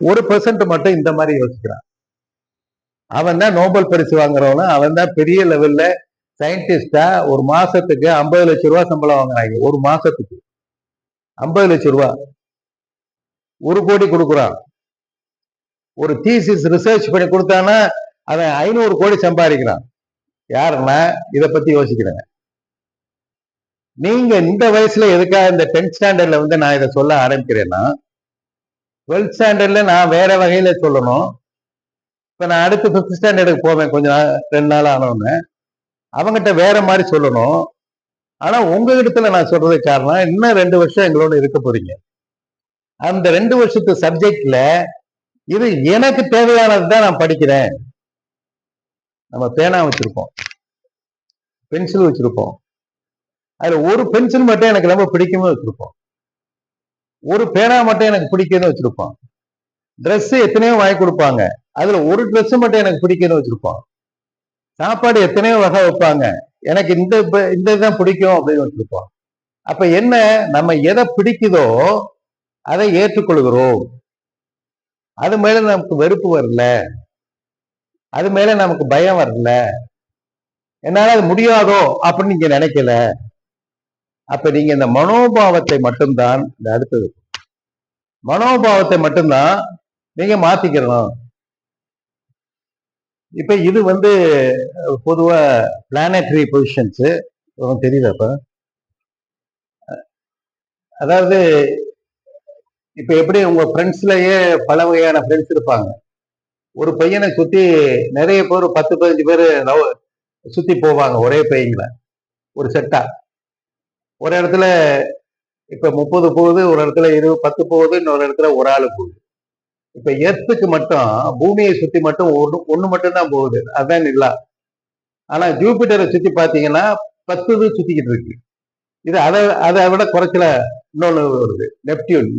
1% மட்டும் இந்த மாதிரி யோசிக்கிறான். அவன் தான் நோபல் பரிசு வாங்குறவன, அவன் தான் பெரிய லெவல்ல சயின்டிஸ்டா ஒரு மாசத்துக்கு 50 லட்சம் ரூபாய் சம்பளம் வாங்குறாங்க. ஒரு மாசத்துக்கு 50 லட்சம் ரூபாய், 1 கோடி கொடுக்குறான். ஒரு தீசிஸ் ரிசர்ச் பண்ணி கொடுத்தானா அவன் 500 கோடி சம்பாதிக்கிறான். யாருன்னா இத பத்தி யோசிக்கிறேன். நீங்க இந்த வயசுல எதுக்காக இந்த 10th ஸ்டாண்டர்ட்ல வந்து நான் இதை சொல்ல ஆரம்பிக்கிறேன்னா, 12th ஸ்டாண்டர்ட்ல நான் வேற வகையில சொல்லணும். இப்ப நான் அடுத்து 5th ஸ்டாண்டர்டுக்கு போவேன் கொஞ்ச நாள் 2 நாள் ஆனவொன்னு. அவங்ககிட்ட வேற மாதிரி சொல்லணும். ஆனா உங்க இடத்துல நான் சொல்றதுக்கு காரணம், இன்னும் 2 வருஷம் எங்களோட இருக்க போறீங்க. அந்த 2 வருஷத்து சப்ஜெக்ட்ல இது எனக்கு தேவையானதுதான் நான் படிக்கிறேன். நம்ம பேனா வச்சிருப்போம், பென்சில் வச்சிருப்போம். அதுல ஒரு பென்சில் மட்டும் எனக்கு ரொம்ப பிடிக்கும்னு வச்சிருப்போம், ஒரு பேனா மட்டும் எனக்கு பிடிக்கும்னு வச்சிருப்போம். ட்ரெஸ் எத்தனையோ வாங்கி கொடுப்பாங்க, அதுல ஒரு ட்ரெஸ் மட்டும் எனக்கு பிடிக்கும்னு வச்சிருப்போம். சாப்பாடு எத்தனையோ வகை வைப்பாங்க, எனக்கு இந்த இதுதான் பிடிக்கும் அப்படின்னு வச்சிருப்போம். அப்ப என்ன, நம்ம எதை பிடிக்குதோ அதை ஏற்றுக்கொள்கிறோம். அது மேல நமக்கு வெறுப்பு வரல, அது மேல நமக்கு பயம் வரல, என்னால அது முடியாதோ அப்படின்னு நீங்க நினைக்கல. அப்ப நீங்க இந்த மனோபாவத்தை மட்டும்தான், இந்த அடுத்தது மனோபாவத்தை மட்டும்தான் நீங்க மாத்திக்கிறணும். இப்ப இது வந்து பொதுவா பிளானட்டரி பொசிஷன்ஸ் தெரியுதா? அப்ப அதாவது இப்ப எப்படி உங்க ஃப்ரெண்ட்ஸ்லயே பல வகையான ஃப்ரெண்ட்ஸ் இருப்பாங்க. ஒரு பையனை சுத்தி நிறைய பேர் 10-15 பேர் சுத்தி போவாங்க ஒரே பையங்கள, ஒரு செட்டா. ஒரு இடத்துல இப்ப 30 போகுது, ஒரு இடத்துல 10 போகுது, இன்னொரு இடத்துல ஒரு ஆளு போகுது. இப்ப எர்த்துக்கு மட்டும், பூமியை சுத்தி மட்டும் ஒண்ணு மட்டும் தான் போகுது, அதான் நிலா. ஆனா ஜூபிட்டரை சுத்தி பாத்தீங்கன்னா 10 சுத்திக்கிட்டு இருக்கு. இது அதை விட குறைச்சல இன்னொன்னு வருது, நெப்டியூன்.